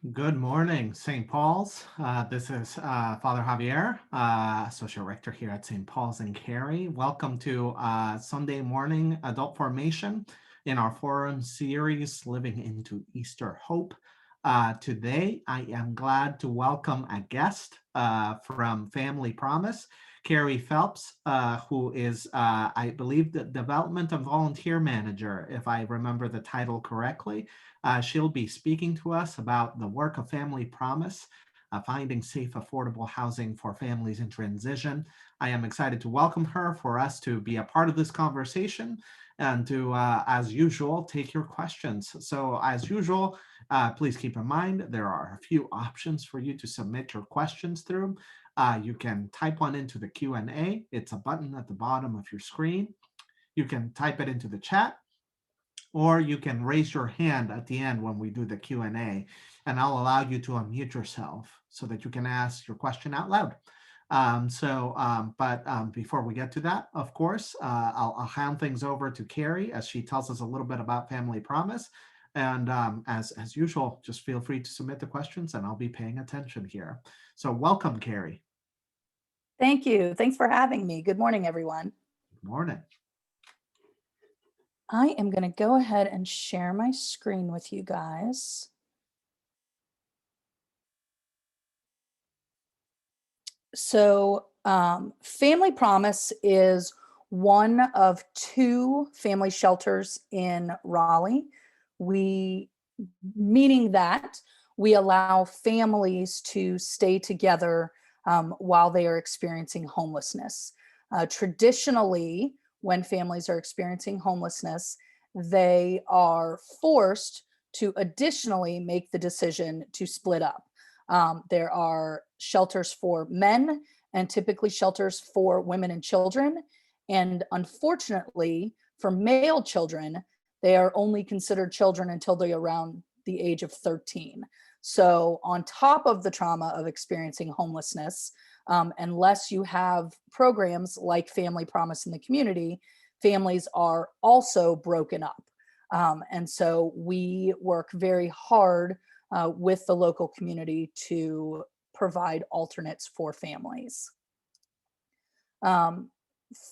Good morning, St. Paul's. This is Father Javier, Associate Rector here at St. Paul's in Cary. Welcome to Sunday morning adult formation in our forum series, Living into Easter Hope. Today, I am glad to welcome a guest from Family Promise, Carrie Phelps, who is, I believe, the Development and Volunteer Manager, if I remember the title correctly. She'll be speaking to us about the work of Family Promise, finding safe, affordable housing for families in transition. I am excited to welcome her for us to be a part of this conversation and to, as usual, take your questions. So as usual, please keep in mind, there are a few options for you to submit your questions through. You can type one into the Q&A. It's a button at the bottom of your screen. You can type it into the chat, or you can raise your hand at the end when we do the Q&A, and I'll allow you to unmute yourself so that you can ask your question out loud. Before we get to that, of course, I'll hand things over to Carrie as she tells us a little bit about Family Promise. And as usual, just feel free to submit the questions and I'll be paying attention here. So welcome, Carrie. Thank you. Thanks for having me. Good morning, everyone. Good morning. I am going to go ahead and share my screen with you guys. So Family Promise is one of two family shelters in Raleigh. Meaning that we allow families to stay together while they are experiencing homelessness. Traditionally, when families are experiencing homelessness, they are forced to additionally make the decision to split up. There are shelters for men and typically shelters for women and children. And unfortunately, for male children, they are only considered children until they're around the age of 13. So on top of the trauma of experiencing homelessness, unless you have programs like Family Promise in the community, families are also broken up. And so we work very hard with the local community to provide alternates for families.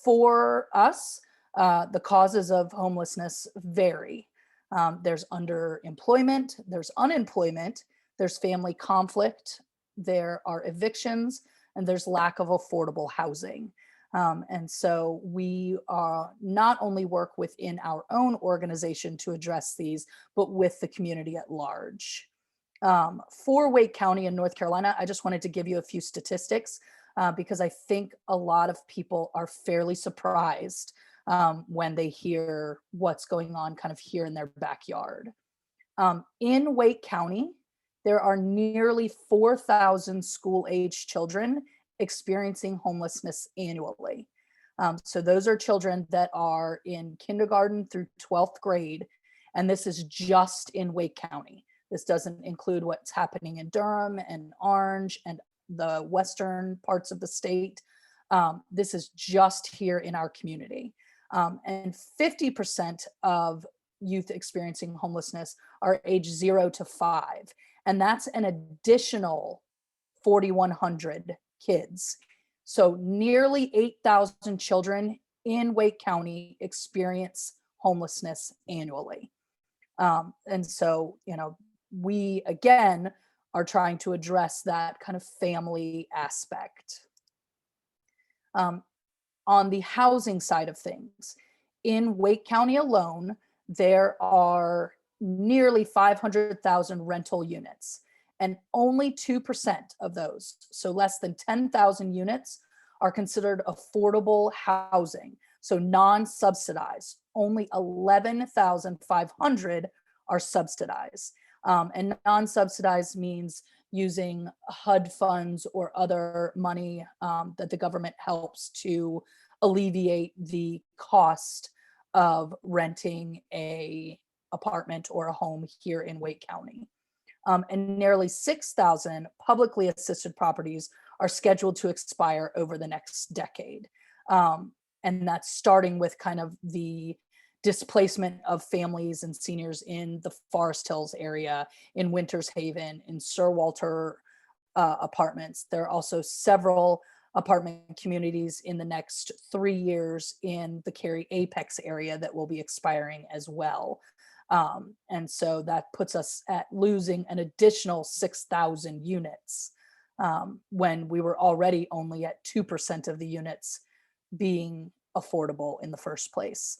For us, the causes of homelessness vary. There's underemployment, there's unemployment, there's family conflict, there are evictions, and there's lack of affordable housing. And so we not only work within our own organization to address these, but with the community at large. For Wake County in North Carolina, I just wanted to give you a few statistics because I think a lot of people are fairly surprised when they hear what's going on kind of here in their backyard. In Wake County, there are nearly 4,000 school-age children experiencing homelessness annually. So those are children that are in kindergarten through 12th grade, and this is just in Wake County. This doesn't include what's happening in Durham and Orange and the western parts of the state. This is just here in our community. And 50% of youth experiencing homelessness are age 0 to 5. And that's an additional 4,100 kids. So nearly 8,000 children in Wake County experience homelessness annually. And so, we again are trying to address that kind of family aspect. On the housing side of things, in Wake County alone, there are nearly 500,000 rental units, and only 2% of those, so less than 10,000 units, are considered affordable housing, so non-subsidized. Only 11,500 are subsidized. And non-subsidized means using HUD funds or other money that the government helps to alleviate the cost of renting a apartment or a home here in Wake County. And nearly 6,000 publicly assisted properties are scheduled to expire over the next decade. And that's starting with kind of the displacement of families and seniors in the Forest Hills area, in Winters Haven, in Sir Walter apartments. There are also several apartment communities in the next 3 years in the Cary Apex area that will be expiring as well. And so that puts us at losing an additional 6,000 units when we were already only at 2% of the units being affordable in the first place.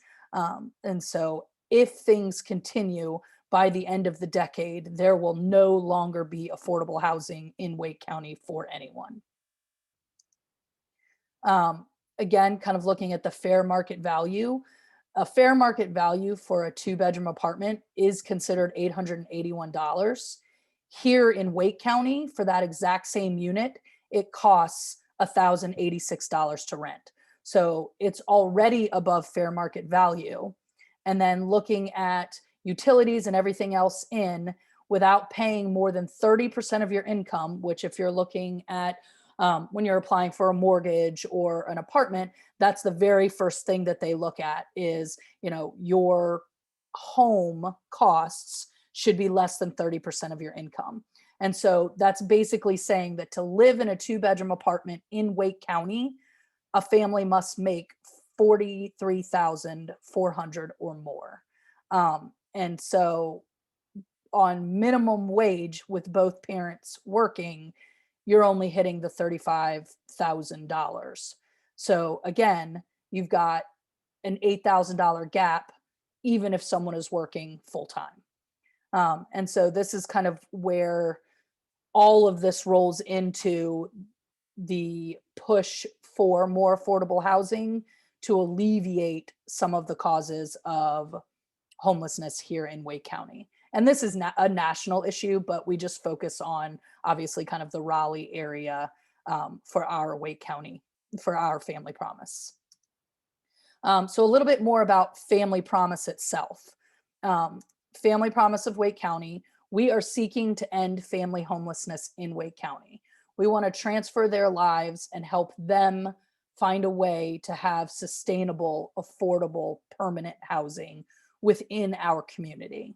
And so if things continue, by the end of the decade, there will no longer be affordable housing in Wake County for anyone. Again, kind of looking at the fair market value, a fair market value for a 2-bedroom apartment is considered $881. Here in Wake County, for that exact same unit, it costs $1,086 to rent. So it's already above fair market value. And then looking at utilities and everything else in, without paying more than 30% of your income, which if you're looking at when you're applying for a mortgage or an apartment, that's the very first thing that they look at is, your home costs should be less than 30% of your income. And so that's basically saying that to live in a 2-bedroom apartment in Wake County, a family must make $43,400 or more. And so on minimum wage with both parents working, you're only hitting the $35,000. So again, you've got an $8,000 gap, even if someone is working full time. And so this is kind of where all of this rolls into the push for more affordable housing to alleviate some of the causes of homelessness here in Wake County. And this is a national issue, but we just focus on obviously kind of the Raleigh area for our Wake County, for our Family Promise. So a little bit more about Family Promise itself. Family Promise of Wake County, we are seeking to end family homelessness in Wake County. We want to transfer their lives and help them find a way to have sustainable, affordable, permanent housing within our community.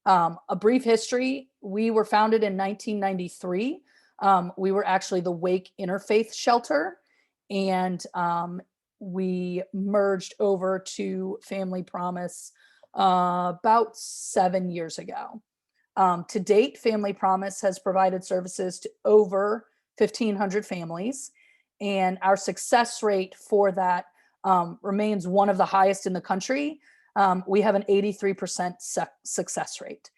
A brief history, we were founded in 1993. We were actually the Wake Interfaith Shelter, and we merged over to Family Promise about 7 years ago. To date, Family Promise has provided services to over 1,500 families, and our success rate for that remains one of the highest in the country. We have an 83% success rate.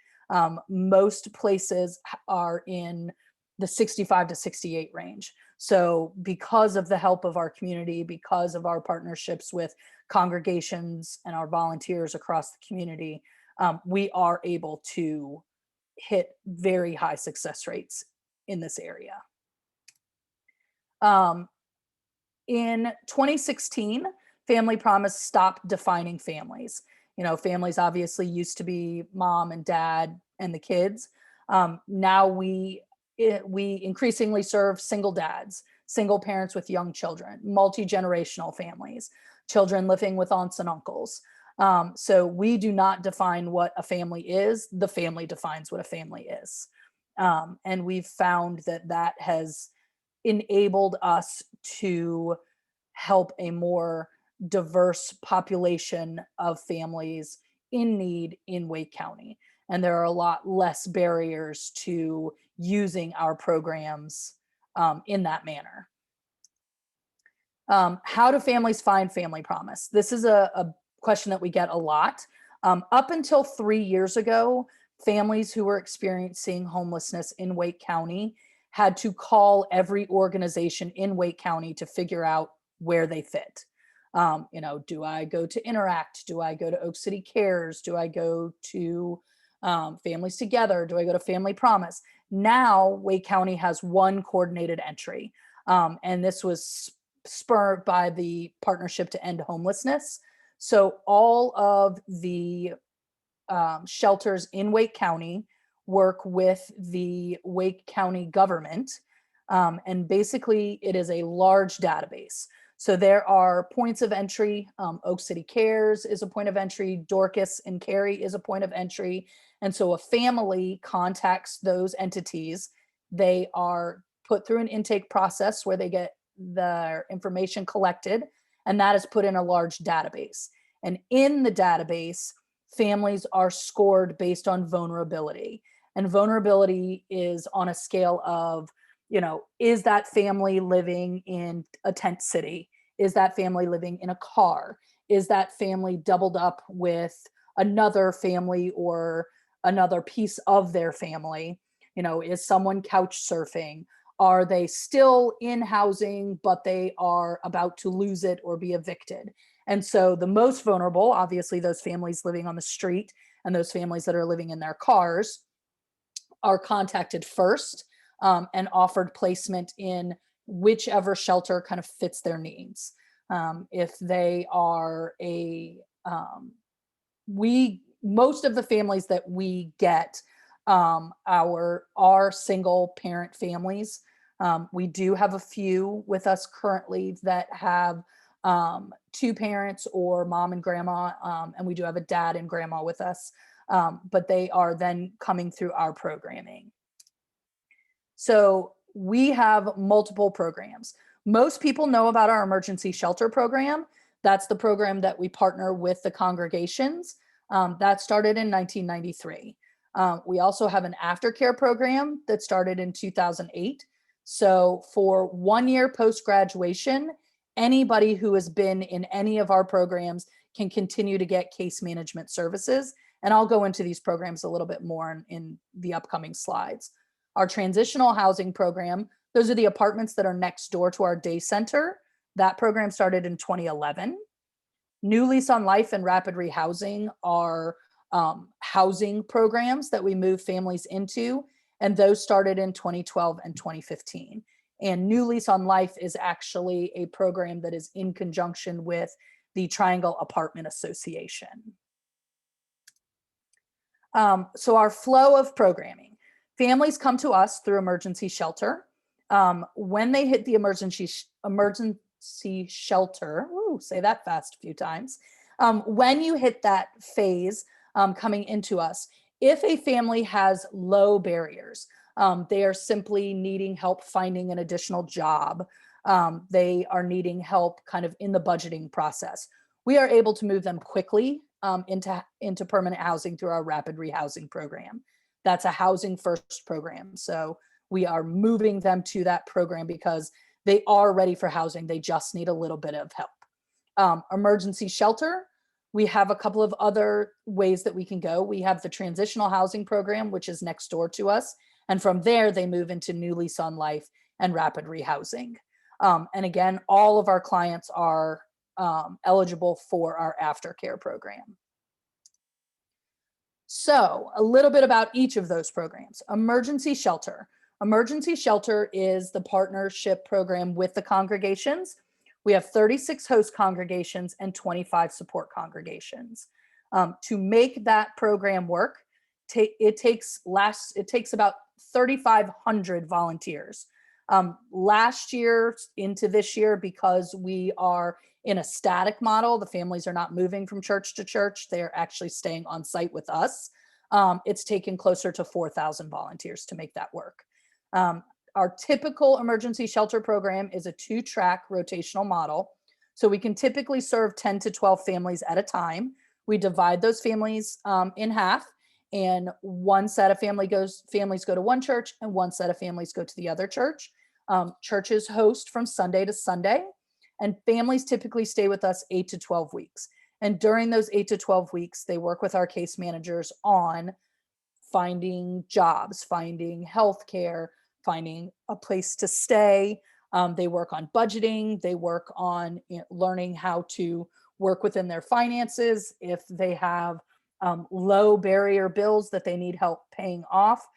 Most places are in the 65 to 68 range. So because of the help of our community, because of our partnerships with congregations and our volunteers across the community, we are able to hit very high success rates in this area. In 2016, Family Promise stopped defining families. Families obviously used to be mom and dad and the kids. Now we increasingly serve single dads, single parents with young children, multi-generational families, children living with aunts and uncles. So we do not define what a family is. The family defines what a family is. And we've found that has enabled us to help a more diverse population of families in need in Wake County. And there are a lot less barriers to using our programs in that manner. How do families find Family Promise? This is a question that we get a lot. Up until 3 years ago, families who were experiencing homelessness in Wake County had to call every organization in Wake County to figure out where they fit. Do I go to Interact? Do I go to Oak City Cares? Do I go to Families Together? Do I go to Family Promise? Now Wake County has one coordinated entry. And this was spurred by the Partnership to End Homelessness. So all of the shelters in Wake County work with the Wake County government. And basically it is a large database. So there are points of entry. Oak City Cares is a point of entry. Dorcas and Cary is a point of entry. And so a family contacts those entities. They are put through an intake process where they get their information collected, and that is put in a large database. And in the database, families are scored based on vulnerability. And vulnerability is on a scale of, is that family living in a tent city? Is that family living in a car? Is that family doubled up with another family or another piece of their family? Is someone couch surfing? Are they still in housing, but they are about to lose it or be evicted? And so the most vulnerable, obviously, those families living on the street and those families that are living in their cars are contacted first, and offered placement in whichever shelter kind of fits their needs. If they are most of the families that we get are single parent families. We do have a few with us currently that have two parents or mom and grandma, and we do have a dad and grandma with us, but they are then coming through our programming. So we have multiple programs. Most people know about our emergency shelter program. That's the program that we partner with the congregations. That started in 1993. We also have an aftercare program that started in 2008. So for 1 year post-graduation, anybody who has been in any of our programs can continue to get case management services. And I'll go into these programs a little bit more in the upcoming slides. Our transitional housing program, those are the apartments that are next door to our day center. That program started in 2011. New Lease on Life and Rapid Rehousing are housing programs that we move families into, and those started in 2012 and 2015. And New Lease on Life is actually a program that is in conjunction with the Triangle Apartment Association. So our flow of programming. Families come to us through emergency shelter. When they hit the emergency shelter, say that fast a few times. When you hit that phase coming into us, if a family has low barriers, they are simply needing help finding an additional job. They are needing help kind of in the budgeting process. We are able to move them quickly into permanent housing through our rapid rehousing program. That's a housing first program. So we are moving them to that program because they are ready for housing. They just need a little bit of help. Emergency shelter, we have a couple of other ways that we can go. We have the transitional housing program, which is next door to us. And from there, they move into New Lease on Life and rapid rehousing. And again, all of our clients are eligible for our aftercare program. So a little bit about each of those programs. Emergency shelter. Emergency shelter is the partnership program with the congregations. We have 36 host congregations and 25 support congregations. To make that program work, it takes about 3,500 volunteers. Last year into this year, because we are in a static model, the families are not moving from church to church. They're actually staying on site with us. It's taken closer to 4,000 volunteers to make that work. Our typical emergency shelter program is a 2-track rotational model. So we can typically serve 10 to 12 families at a time. We divide those families in half, and one set of families go to one church and one set of families go to the other church. Churches host from Sunday to Sunday, and families typically stay with us 8 to 12 weeks. And during those 8 to 12 weeks, they work with our case managers on finding jobs, finding healthcare, finding a place to stay. They work on budgeting. They work on learning how to work within their finances. If they have low barrier bills that they need help paying off,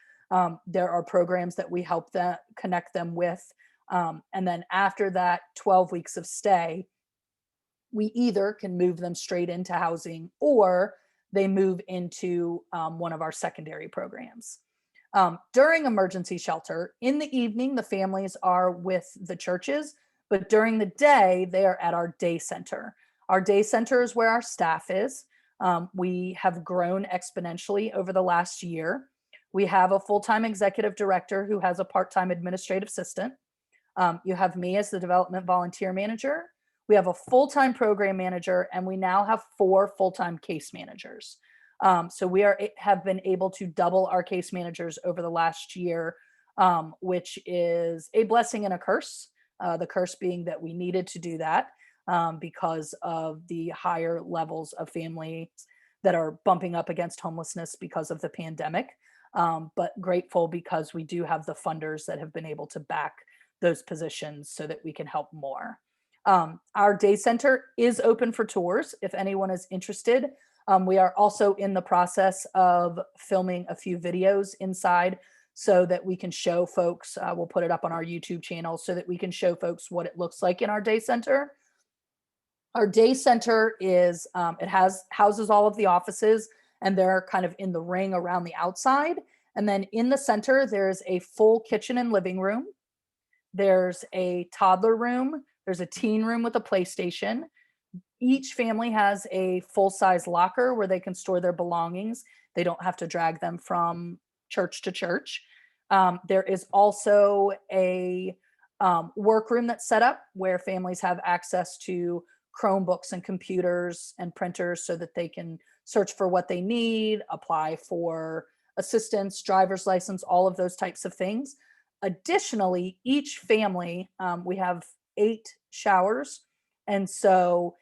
there are programs that we help them connect them with. And then after that 12 weeks of stay, we either can move them straight into housing or they move into one of our secondary programs. During emergency shelter, in the evening, the families are with the churches, But during the day, they are at our day center. Our day center is where our staff is. We have grown exponentially over the last year. We have a full-time executive director who has a part-time administrative assistant. You have me as the development volunteer manager. We have a full-time program manager, and we now have 4 full-time case managers. So we have been able to double our case managers over the last year, which is a blessing and a curse. The curse being that we needed to do that because of the higher levels of families that are bumping up against homelessness because of the pandemic. But grateful because we do have the funders that have been able to back those positions so that we can help more. Our day center is open for tours if anyone is interested. We are also in the process of filming a few videos inside so that we can show folks, we'll put it up on our YouTube channel so that we can show folks what it looks like in our day center. Our day center is, it houses all of the offices, and they're kind of in the ring around the outside. And then in the center, there's a full kitchen and living room. There's a toddler room. There's a teen room with a PlayStation. Each family has a full-size locker where they can store their belongings. They don't have to drag them from church to church. There is also a workroom that's set up where families have access to Chromebooks and computers and printers so that they can search for what they need, apply for assistance, driver's license, all of those types of things. Additionally, each family, we have 8 showers. And so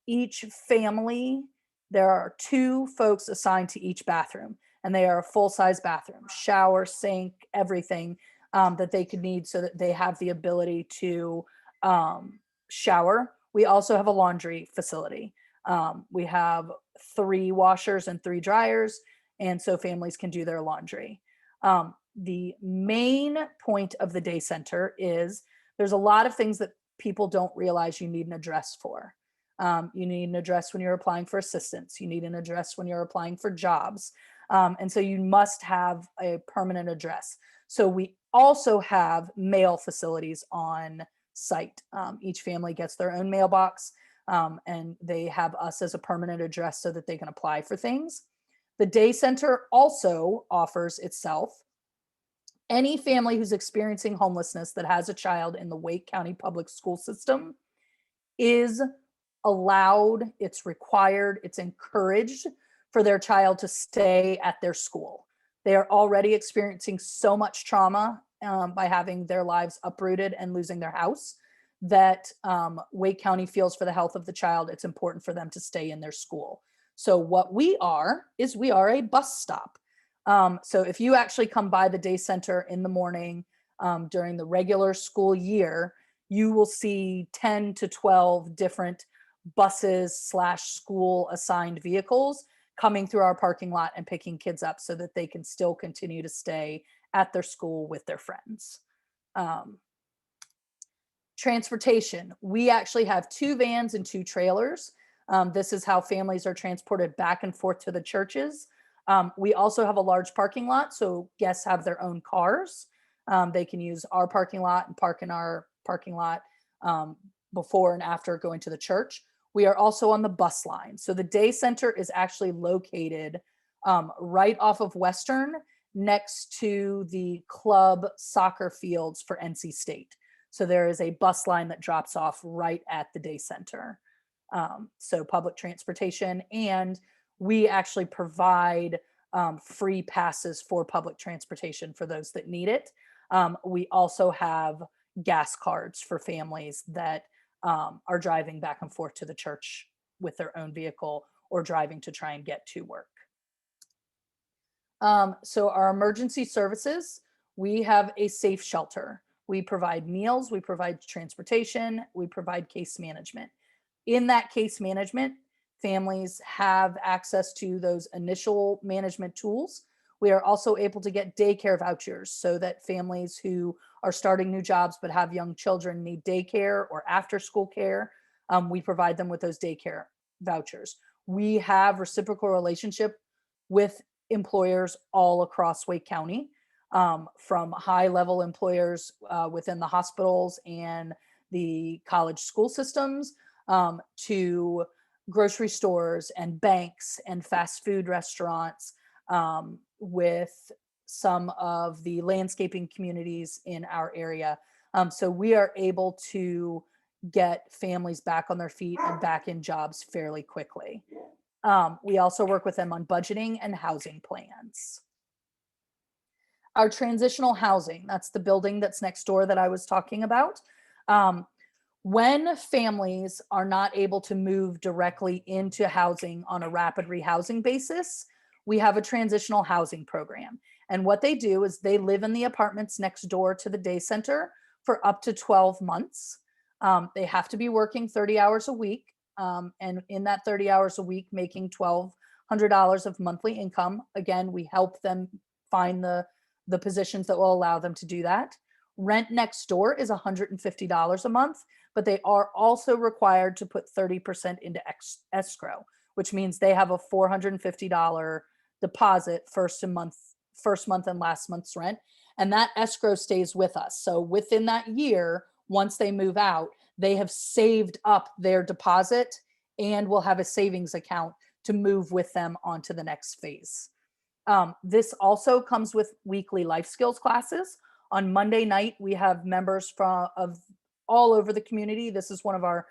each family, there are 2 folks assigned to each bathroom, and they are a full-size bathroom, shower, sink, everything that they could need so that they have the ability to shower. We also have a laundry facility. We have 3 washers and 3 dryers, and so families can do their laundry. The main point of the day center is there's a lot of things that people don't realize you need an address for. You need an address when you're applying for assistance. You need an address when you're applying for jobs. And so you must have a permanent address. So we also have mail facilities on site. Each family gets their own mailbox, and they have us as a permanent address so that they can apply for things. The day center also offers itself any family who's experiencing homelessness that has a child in the Wake County public school system is allowed, it's required, it's encouraged for their child to stay at their school. They are already experiencing so much trauma by having their lives uprooted and losing their house that Wake County feels for the health of the child, it's important for them to stay in their school. So what we are is we are a bus stop. So if you actually come by the day center in the morning during the regular school year, you will see 10 to 12 different buses / school assigned vehicles coming through our parking lot and picking kids up so that they can still continue to stay at their school with their friends. Transportation. We actually have 2 vans and 2 trailers. This is how families are transported back and forth to the churches. We also have a large parking lot, so guests have their own cars. They can use our parking lot and park in our parking lot before and after going to the church. We are also on the bus line. So the day center is actually located right off of Western next to the club soccer fields for NC State. So there is a bus line that drops off right at the day center. So public transportation, and we actually provide free passes for public transportation for those that need it. We also have gas cards for families that are driving back and forth to the church with their own vehicle or driving to try and get to work. So our emergency services, we have a safe shelter. We provide meals, we provide transportation, we provide case management. In that case management, families have access to those initial management tools. We are also able to get daycare vouchers so that families who are starting new jobs but have young children need daycare or after school care. We provide them with those daycare vouchers. We have reciprocal relationship with employers all across Wake County, from high level employers within the hospitals and the college school systems, to grocery stores and banks and fast food restaurants, with some of the landscaping communities in our area. So we are able to get families back on their feet and back in jobs fairly quickly. We also work with them on budgeting and housing plans. Our transitional housing, that's the building that's next door that I was talking about. Um, when families are not able to move directly into housing on a rapid rehousing basis, we have a transitional housing program. And what they do is they live in the apartments next door to the day center for up to 12 months. They have to be working 30 hours a week. And in that 30 hours a week, making $1,200 of monthly income. Again, we help them find the positions that will allow them to do that. Rent next door is $150 a month, but they are also required to put 30% into escrow, which means they have a $450 deposit first month and last month's rent. And that escrow stays with us. So within that year, once they move out, they have saved up their deposit and will have a savings account to move with them onto the next phase. This also comes with weekly life skills classes. On Monday night, we have members of all over the community. This is one of our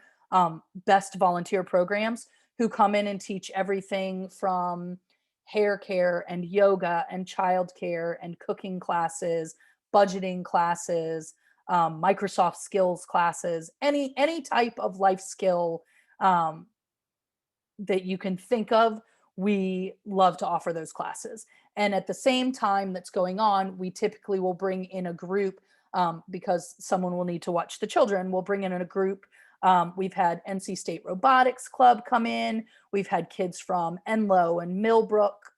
best volunteer programs who come in and teach everything from hair care and yoga and childcare and cooking classes, budgeting classes, Microsoft skills classes, any type of life skill um, that you can think of. We love to offer those classes. And at the same time that's going on, we typically will bring in a group, because someone will need to watch the children. We'll bring in a group. We've had NC State Robotics Club come in. We've had kids from Enloe and Millbrook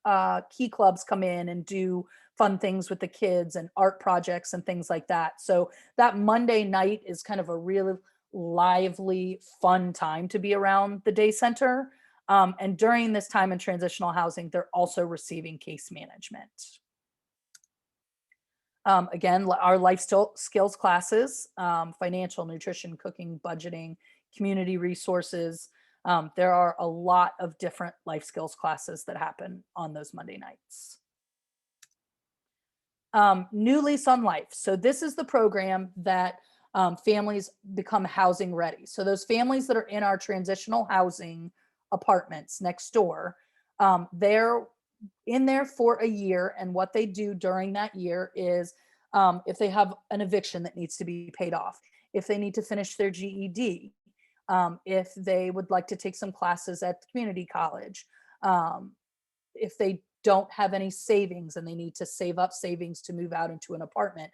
Key Clubs come in and do fun things with the kids and art projects and things like that. So that Monday night is kind of a really lively, fun time to be around the day center. And during this time in transitional housing, they're also receiving case management. Again, our life skills classes, financial, nutrition, cooking, budgeting, community resources. There are a lot of different life skills classes that happen on those Monday nights. New Lease on Life. So this is the program that families become housing ready. So those families that are in our transitional housing apartments next door, they're in there for a year. And what they do during that year is, if they have an eviction that needs to be paid off, if they need to finish their GED, if they would like to take some classes at the community college, if they don't have any savings and they need to save up savings to move out into an apartment,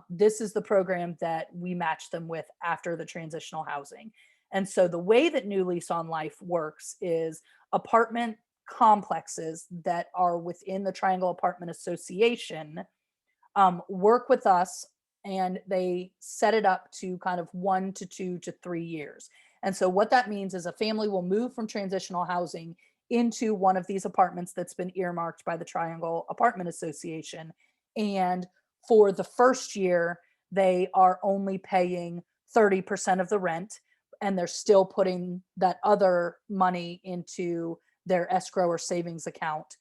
this is the program that we match them with after the transitional housing. And so the way that New Lease on Life works is apartment complexes that are within the Triangle Apartment Association work with us, and they set it up to kind of 1 to 2 to 3 years. And so what that means is a family will move from transitional housing into one of these apartments that's been earmarked by the Triangle Apartment Association. And for the first year, they are only paying 30% of the rent, and they're still putting that other money into their escrow or savings account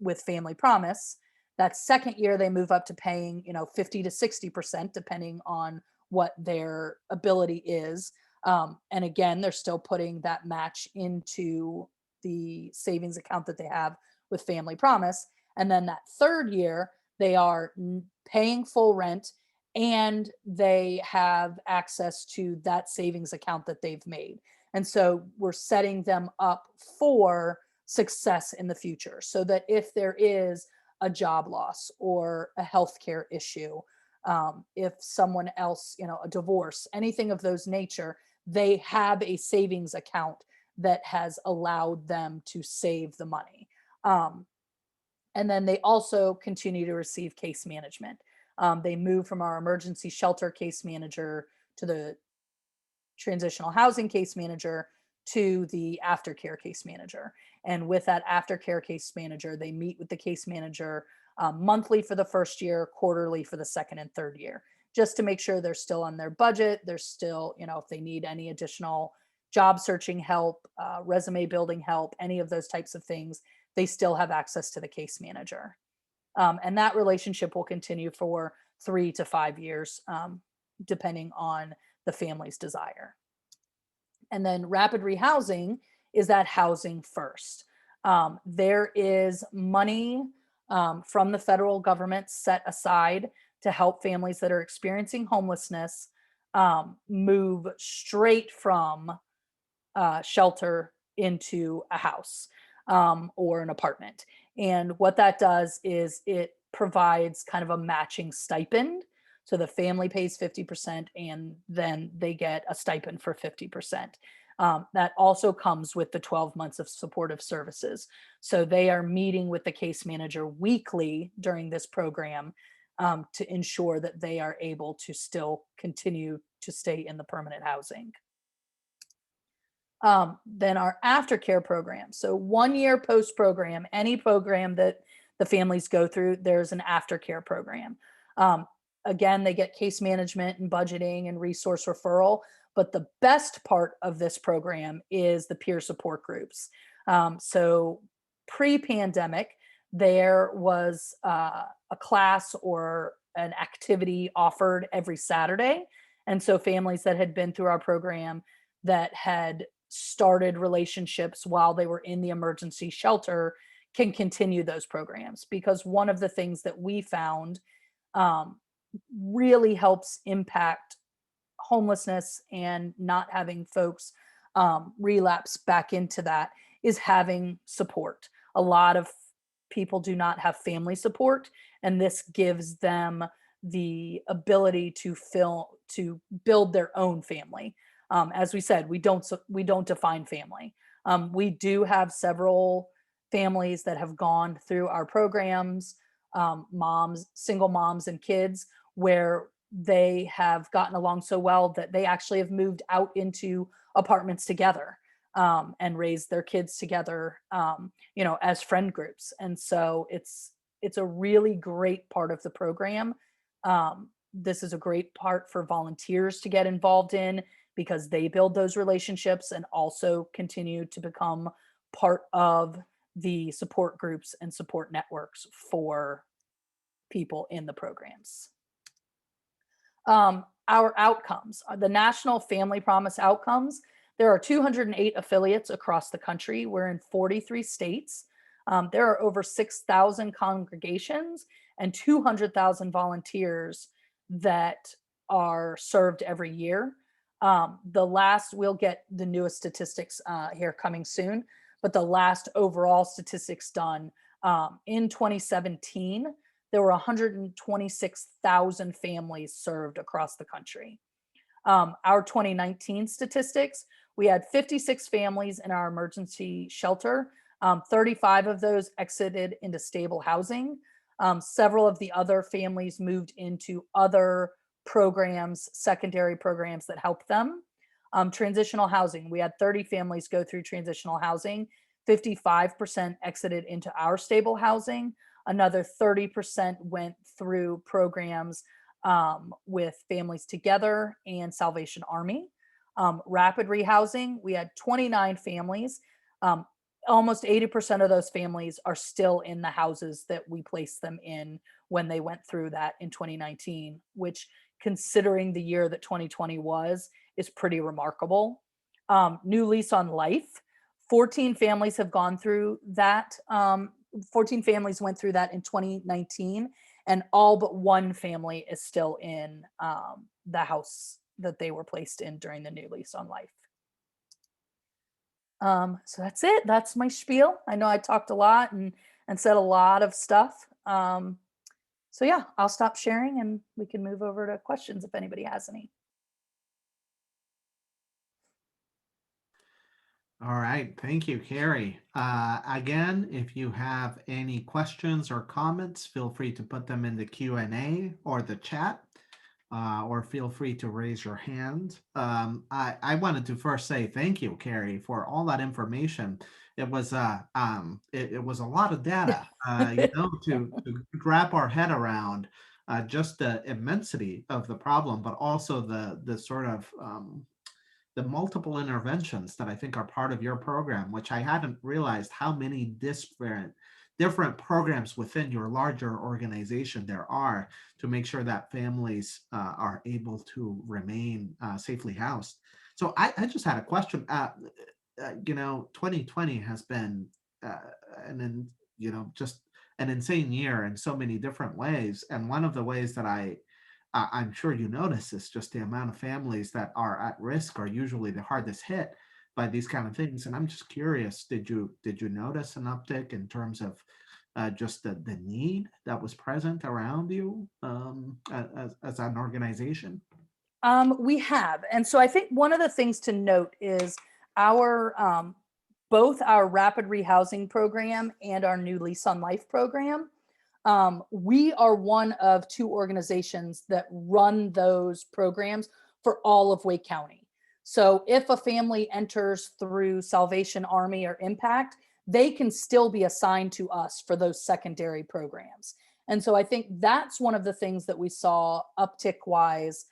with Family Promise. That second year, they move up to paying 50 to 60%, depending on what their ability is. And again, they're still putting that match into the savings account that they have with Family Promise. And then that third year, they are paying full rent and they have access to that savings account that they've made. And so we're setting them up for success in the future, so that if there is a job loss or a healthcare issue, if someone else, a divorce, anything of those nature, they have a savings account that has allowed them to save the money. And then they also continue to receive case management. They move from our emergency shelter case manager to the transitional housing case manager to the aftercare case manager. And with that aftercare case manager, they meet with the case manager monthly for the first year, quarterly for the second and third year. just to make sure they're still on their budget. They're still, if they need any additional job searching help, resume building help, any of those types of things, they still have access to the case manager. And that relationship will continue for 3 to 5 years, depending on the family's desire. And then rapid rehousing is that housing first. There is money from the federal government set aside to help families that are experiencing homelessness move straight from shelter into a house or an apartment. And what that does is it provides kind of a matching stipend. So the family pays 50% and then they get a stipend for 50%. That also comes with the 12 months of supportive services. So they are meeting with the case manager weekly during this program to ensure that they are able to still continue to stay in the permanent housing. Then our aftercare program. So 1 year post program, any program that the families go through, there's an aftercare program. Again, they get case management and budgeting and resource referral. But the best part of this program is the peer support groups. So pre-pandemic, there was a class or an activity offered every Saturday. And so families that had been through our program that had started relationships while they were in the emergency shelter can continue those programs, because one of the things that we found really helps impact homelessness and not having folks relapse back into that is having support. A lot of people do not have family support, and this gives them the ability to build their own family. As we said, we don't define family. We do have several families that have gone through our programs, single moms and kids, where they have gotten along so well that they actually have moved out into apartments together and raised their kids together, as friend groups. And so it's a really great part of the program. This is a great part for volunteers to get involved in, because they build those relationships and also continue to become part of the support groups and support networks for people in the programs. Our outcomes, the National Family Promise outcomes. There are 208 affiliates across the country. We're in 43 states. There are over 6,000 congregations and 200,000 volunteers that are served every year. We'll get the newest statistics here coming soon, but the last overall statistics done in 2017, there were 126,000 families served across the country. Our 2019 statistics, we had 56 families in our emergency shelter. 35 of those exited into stable housing. Several of the other families moved into other programs, secondary programs that help them. Transitional housing, we had 30 families go through transitional housing. 55% exited into our stable housing. Another 30% went through programs with Families Together and Salvation Army. Rapid rehousing, we had 29 families. Almost 80% of those families are still in the houses that we placed them in when they went through that in 2019, which, considering the year that 2020 was, is pretty remarkable. New Lease on Life, 14 families have gone through that. 14 families went through that in 2019, and all but one family is still in the house that they were placed in during the New Lease on Life. So that's it. That's my spiel. I know I talked a lot and said a lot of stuff. So yeah, I'll stop sharing and we can move over to questions if anybody has any. All right, thank you, Carrie. Again, if you have any questions or comments, feel free to put them in the Q&A or the chat, or feel free to raise your hand. I wanted to first say thank you, Carrie, for all that information. It was it was a lot of data, to wrap our head around. just the immensity of the problem, but also the sort of the multiple interventions that I think are part of your program, which I hadn't realized how many different programs within your larger organization there are to make sure that families are able to remain safely housed. So I just had a question. 2020 has been uh, just an insane year in so many different ways. And one of the ways that I'm sure you notice is just the amount of families that are at risk are usually the hardest hit by these kind of things. And I'm just curious, did you notice an uptick in terms of just the need that was present around you as an organization? We have. And so I think one of the things to note is our both our rapid rehousing program and our new Lease on Life program. We are one of two organizations that run those programs for all of Wake County. So if a family enters through Salvation Army or Impact, they can still be assigned to us for those secondary programs. And so I think that's one of the things that we saw uptick wise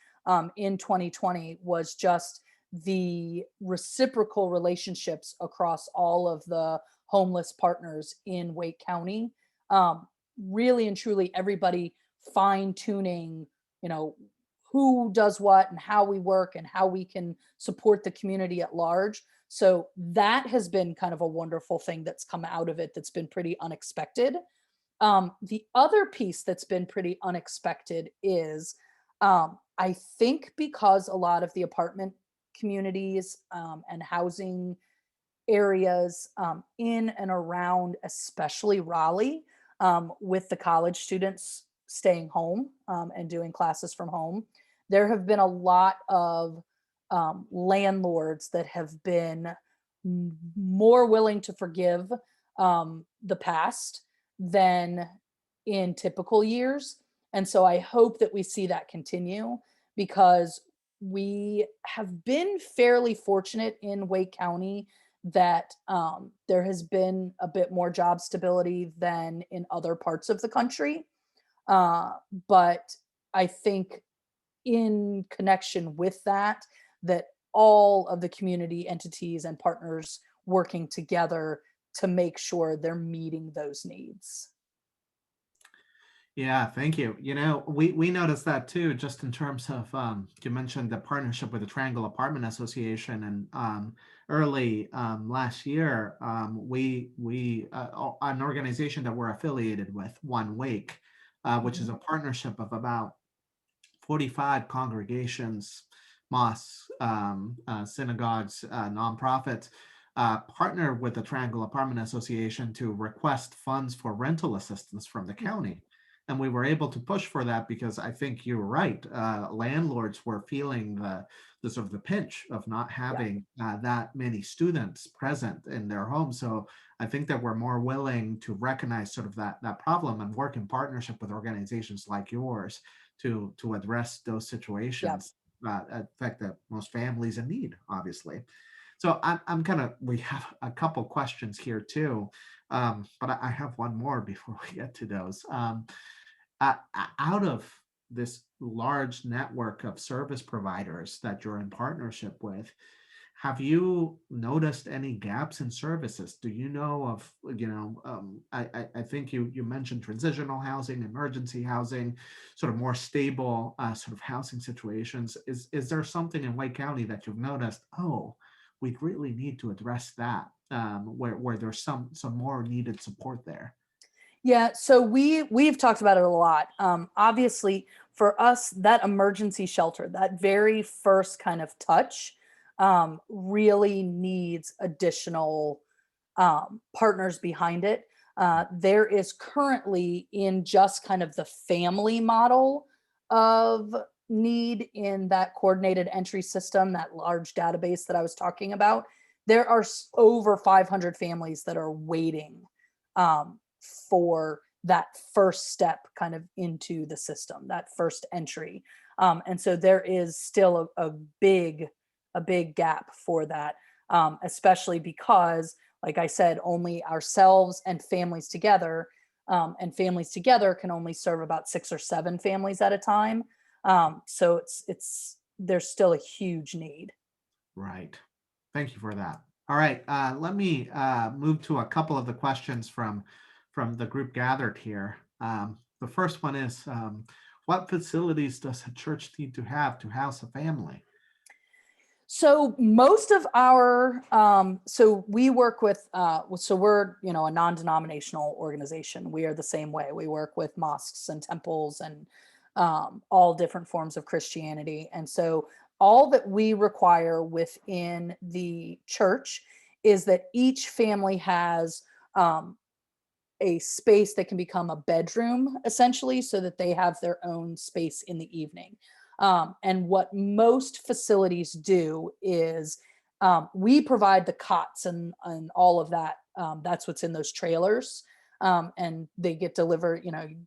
in 2020 was just the reciprocal relationships across all of the homeless partners in Wake County. Really and truly everybody fine tuning, you know, who does what and how we work and how we can support the community at large. So that has been kind of a wonderful thing that's come out of it that's been pretty unexpected. The other piece that's been pretty unexpected is I think because a lot of the apartment communities and housing areas in and around, especially Raleigh, with the college students staying home and doing classes from home, there have been a lot of landlords that have been more willing to forgive the past than in typical years. And so I hope that we see that continue because we have been fairly fortunate in Wake County that there has been a bit more job stability than in other parts of the country. But I think in connection with that, that all of the community entities and partners working together to make sure they're meeting those needs. Yeah, thank you. We noticed that too, just in terms of you mentioned the partnership with the Triangle Apartment Association, and early last year, an organization that we're affiliated with, One Wake, which is Mhm. a partnership of about 45 congregations, mosques, synagogues, nonprofits, partner with the Triangle Apartment Association to request funds for rental assistance from the county. And we were able to push for that because I think you're right. Landlords were feeling the sort of the pinch of not Yeah. having that many students present in their homes. So I think that we're more willing to recognize sort of that problem and work in partnership with organizations like yours to address those Yeah. situations that affect the most families in need, obviously. So I'm kind of, we have a couple questions here too, but I have one more before we get to those. Out of this large network of service providers that you're in partnership with, have you noticed any gaps in services? Do you know of, I think you mentioned transitional housing, emergency housing, sort of more stable sort of housing situations. Is there something in Wake County that you've noticed? Oh, we really need to address that, where there's some more needed support there. Yeah, so we've talked about it a lot. Obviously, for us, that emergency shelter, that very first kind of touch, really needs additional partners behind it. There is currently in just kind of the family model of need in that coordinated entry system, that large database that I was talking about. There are over 500 families that are waiting um, for that first step kind of into the system, that first entry. And so there is still a big gap for that, especially because, like I said, only ourselves and families together and families together can only serve about 6 or 7 families at a time. So it's there's still a huge need. Right. Thank you for that. All right. Let me move to a couple of the questions from the group gathered here. The first one is, what facilities does a church need to have to house a family? So most of our, so we work with, so we're, a non-denominational organization. We are the same way. We work with mosques and temples and all different forms of Christianity. And so all that we require within the church is that each family has a space that can become a bedroom essentially, so that they have their own space in the evening. And what most facilities do is we provide the cots and all of that. That's what's in those trailers. And they get delivered,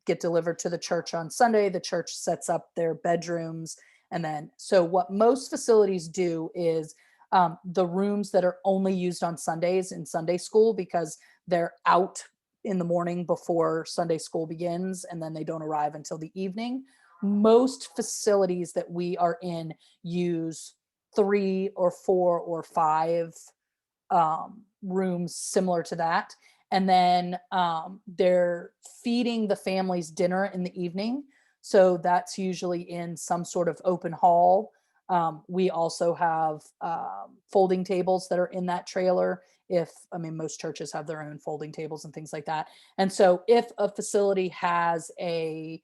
get delivered to the church on Sunday. The church sets up their bedrooms. And then, so what most facilities do is the rooms that are only used on Sundays in Sunday school, because they're out in the morning before Sunday school begins, and then they don't arrive until the evening. Most facilities that we are in use 3 or 4 or 5 rooms similar to that. And then they're feeding the families dinner in the evening. So that's usually in some sort of open hall. We also have folding tables that are in that trailer. Most churches have their own folding tables and things like that. And so if a facility has a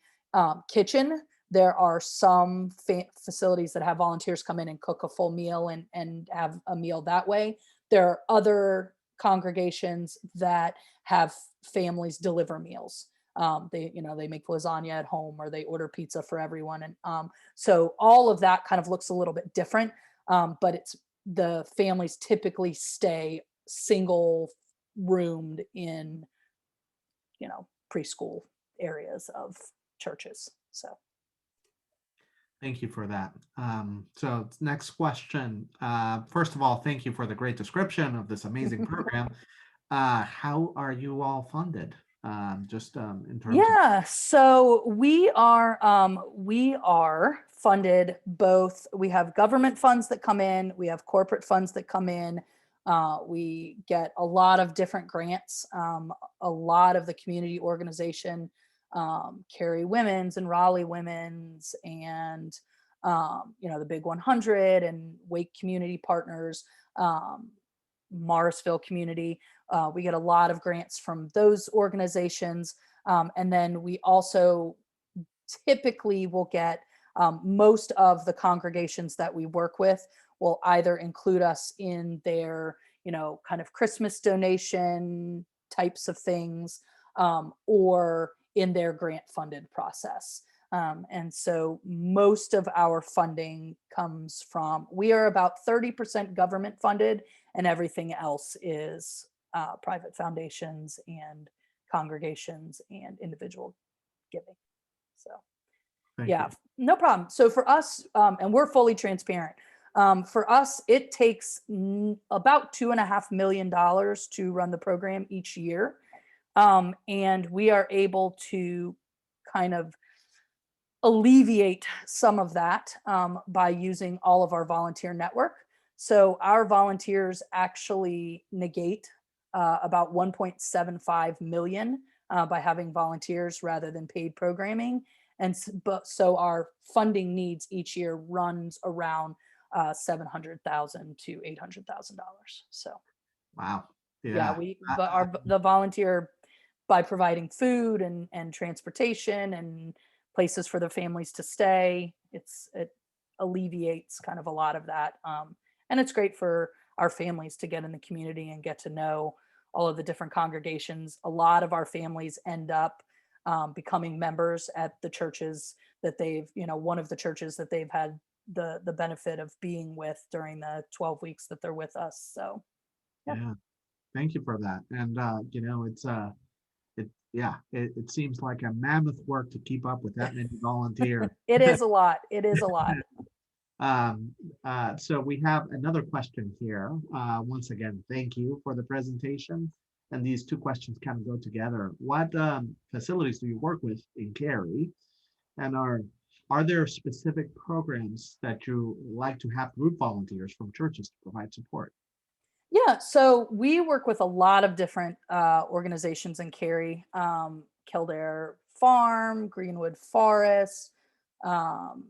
kitchen, there are some facilities that have volunteers come in and cook a full meal and have a meal that way. There are other congregations that have families deliver meals. They make lasagna at home, or they order pizza for everyone. And so all of that kind of looks a little bit different. But it's the families typically stay single roomed in, preschool areas of churches. So Thank you for that. So next question. First of all, thank you for the great description of this amazing program. How are you all funded? Just in terms of. yeah, so we are funded both. We have government funds that come in, we have corporate funds that come in. We get a lot of different grants. A lot of the community organization, Cary Women's and Raleigh Women's, and the Big 100 and Wake Community Partners, Morrisville Community. We get a lot of grants from those organizations. And then we also typically will get most of the congregations that we work with will either include us in their, kind of Christmas donation types of things, or in their grant funded process. And so most of our funding comes from, we are about 30% government funded, and everything else is private foundations and congregations and individual giving. So Thank yeah, you. no problem. So for us, and we're fully transparent, for us, it takes about $2.5 million to run the program each year. And we are able to kind of alleviate some of that by using all of our volunteer network. So our volunteers actually negate about 1.75 million by having volunteers rather than paid programming. And so our funding needs each year runs around $700,000 to $800,000. So Wow. yeah, Yeah. the volunteer, by providing food and transportation and places for their families to stay, it alleviates kind of a lot of that. And it's great for our families to get in the community and get to know all of the different congregations. A lot of our families end up becoming members at the churches that one of the churches that they've had the benefit of being with during the 12 weeks that they're with us. So yeah. Yeah. Thank you for that. And it seems like a mammoth work to keep up with that many volunteers. It is a lot. It is a lot. So we have another question here. Once again, thank you for the presentation. and these two questions kind of go together. What facilities do you work with in Cary? And are there specific programs that you like to have group volunteers from churches to provide support? Yeah, so we work with a lot of different organizations in Cary, Kildare Farm, Greenwood Forest, um,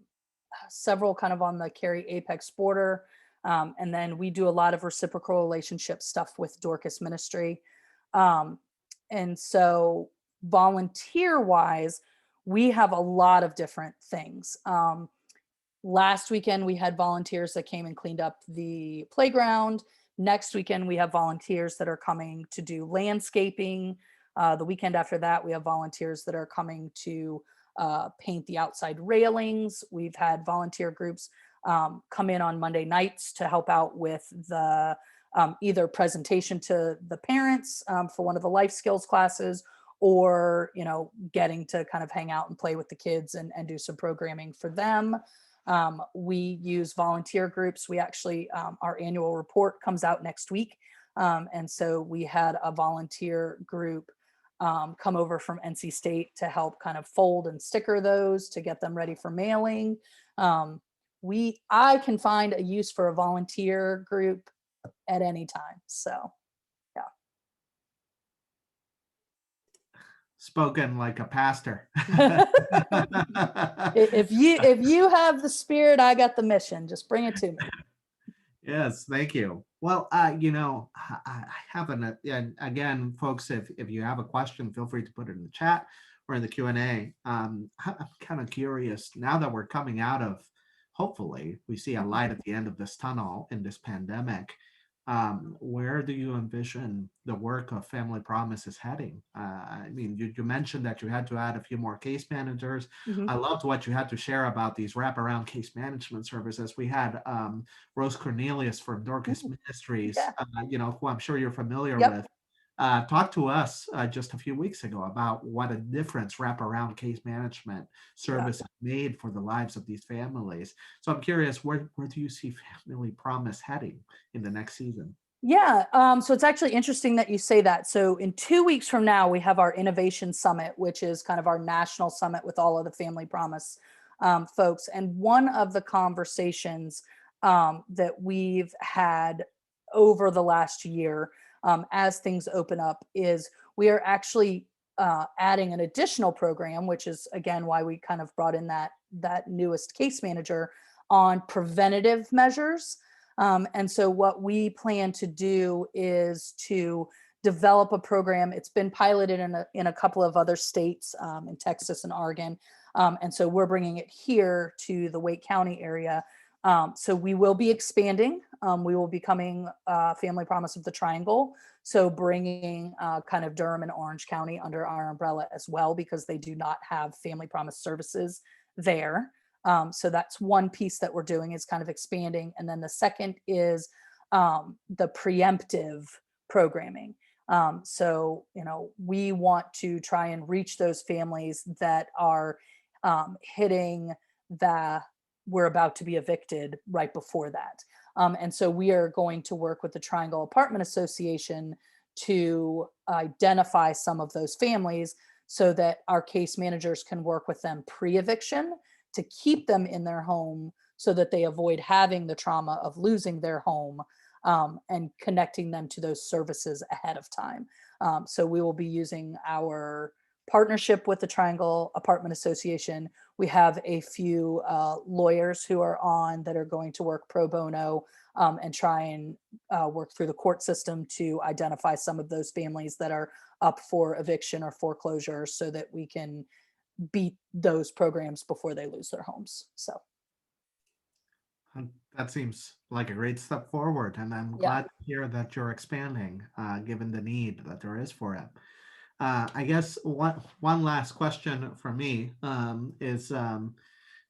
several kind of on the Cary Apex border. And then we do a lot of reciprocal relationship stuff with Dorcas Ministry. Um, and so, volunteer wise, we have a lot of different things. Last weekend, we had volunteers that came and cleaned up the playground. Next weekend, we have volunteers that are coming to do landscaping. The weekend after that, we have volunteers that are coming to paint the outside railings. We've had volunteer groups come in on Monday nights to help out with the either presentation to the parents for one of the life skills classes, or getting to kind of hang out and play with the kids and do some programming for them. We use volunteer groups. We actually, our annual report comes out next week. And so we had a volunteer group come over from NC State to help kind of fold and sticker those to get them ready for mailing. I can find a use for a volunteer group at any time. So yeah. Spoken like a pastor. If you have the spirit, I got the mission. Just bring it to me. Yes, thank you. Well, I have and again, folks, if you have a question, feel free to put it in the chat or in the Q&A. I'm kind of curious now that we're coming out of, hopefully, we see a light at the end of this tunnel in this pandemic. Where do you envision the work of Family Promise is heading? I mean, you mentioned that you had to add a few more case managers. Mhm. I loved what you had to share about these wraparound case management services. We had Rose Cornelius from Dorcas Ooh, Ministries, yeah. who I'm sure you're familiar Yep. with, talked to us just a few weeks ago about what a difference wraparound case management Yeah. services made for the lives of these families. So I'm curious, where do you see Family Promise heading in the next season? Yeah. So it's actually interesting that you say that. So in 2 weeks from now, we have our Innovation Summit, which is kind of our national summit with all of the Family Promise folks. And one of the conversations that we've had over the last year, as things open up, is we are actually adding an additional program, which is again why we kind of brought in that newest case manager on preventative measures. And so, what we plan to do is to develop a program. It's been piloted in a couple of other states, in Texas and Oregon. And so, we're bringing it here to the Wake County area. So, we will be expanding. We will be becoming Family Promise of the Triangle. So, bringing kind of Durham and Orange County under our umbrella as well, because they do not have Family Promise services there. So that's one piece that we're doing, is kind of expanding. And then the second is the preemptive programming. So, we want to try and reach those families that are hitting the we're about to be evicted right before that. And so we are going to work with the Triangle Apartment Association to identify some of those families so that our case managers can work with them pre-eviction to keep them in their home so that they avoid having the trauma of losing their home, and connecting them to those services ahead of time. So we will be using our partnership with the Triangle Apartment Association. We have a few lawyers who are on that are going to work pro bono, and try and work through the court system to identify some of those families that are up for eviction or foreclosure so that we can beat those programs before they lose their homes. So, That seems like a great step forward, and I'm yeah. glad to hear that you're expanding, given the need that there is for it. I guess one last question for me is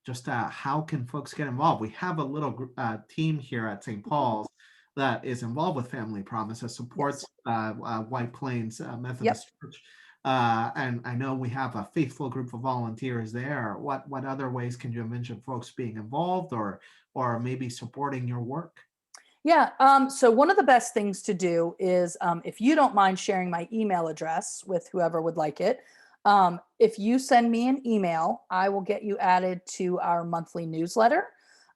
just how can folks get involved? We have a little team here at St. Mhm. Paul's that is involved with Family Promise, that supports Yes. White Plains Yep. Methodist Church. And I know we have a faithful group of volunteers there. What other ways can you envision folks being involved or maybe supporting your work? Yeah. So one of the best things to do is, if you don't mind sharing my email address with whoever would like it, if you send me an email, I will get you added to our monthly newsletter.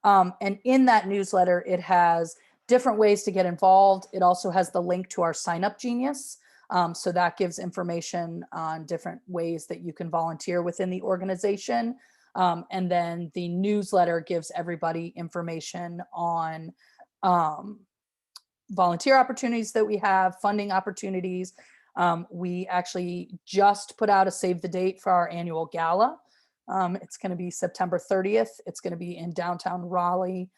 And in that newsletter, it has different ways to get involved. It also has the link to our Sign Up Genius. So that gives information on different ways that you can volunteer within the organization. And then the newsletter gives everybody information on um, volunteer opportunities that we have, funding opportunities. We actually just put out a save the date for our annual gala. It's going to be September 30th. It's going to be in downtown Raleigh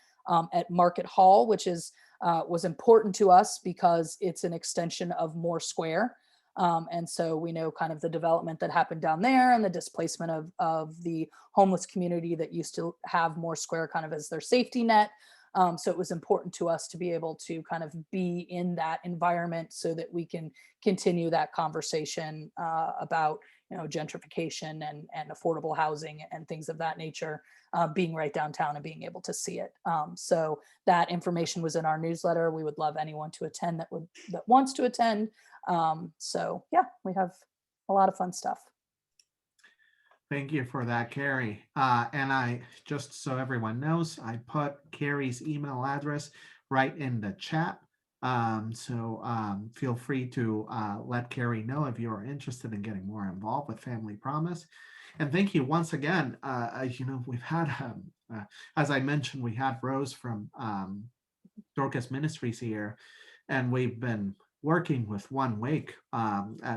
at Market Hall, which is was important to us because it's an extension of Moore Square. And so we know kind of the development that happened down there and the displacement of the homeless community that used to have Moore Square kind of as their safety net. So it was important to us to be able to kind of be in that environment so that we can continue that conversation about gentrification and affordable housing and things of that nature, being right downtown and being able to see it. So that information was in our newsletter. We would love anyone to attend that wants to attend. So yeah, we have a lot of fun stuff. Thank you for that, Carrie. And I, just so everyone knows, I put Carrie's email address right in the chat. So feel free to let Carrie know if you're interested in getting more involved with Family Promise. And thank you once again. We've had, as I mentioned, we had Rose from Dorcas Ministries here, and we've been working with One Wake.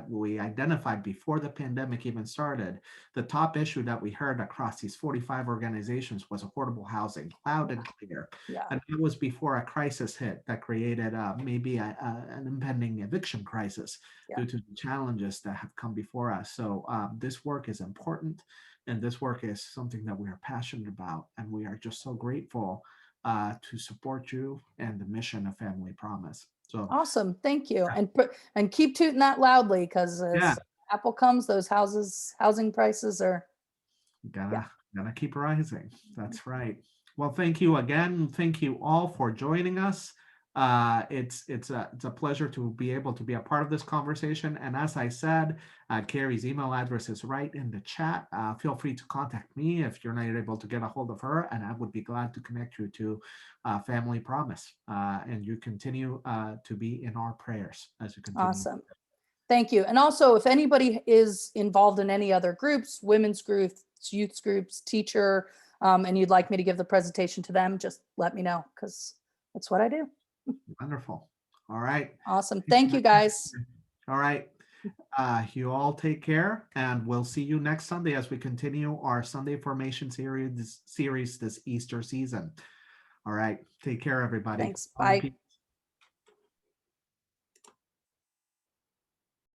We identified before the pandemic even started, the top issue that we heard across these 45 organizations was affordable housing, loud and clear. Yeah. And it was before a crisis hit that created maybe an impending eviction crisis due to the challenges that have come before us. So this work is important, and this work is something that we are passionate about, and we are just so grateful to support you and the mission of Family Promise. So awesome, thank you, and keep tooting that loudly because yeah, as Apple comes, those housing prices are gotta keep rising. That's right. Well, thank you again. Thank you all for joining us. It's a pleasure to be able to be a part of this conversation. And as I said, Carrie's email address is right in the chat. Feel free to contact me if you're not able to get a hold of her, and I would be glad to connect you to Family Promise. And you continue to be in our prayers as you continue. awesome. Thank you. And also, if anybody is involved in any other groups, women's groups, youth groups, teacher, and you'd like me to give the presentation to them, just let me know because that's what I do. Wonderful. All right. Awesome. Thank you, guys. All right. You all take care, and we'll see you next Sunday as we continue our Sunday Formation series this Easter season. All right. Take care, everybody. Thanks. Bye.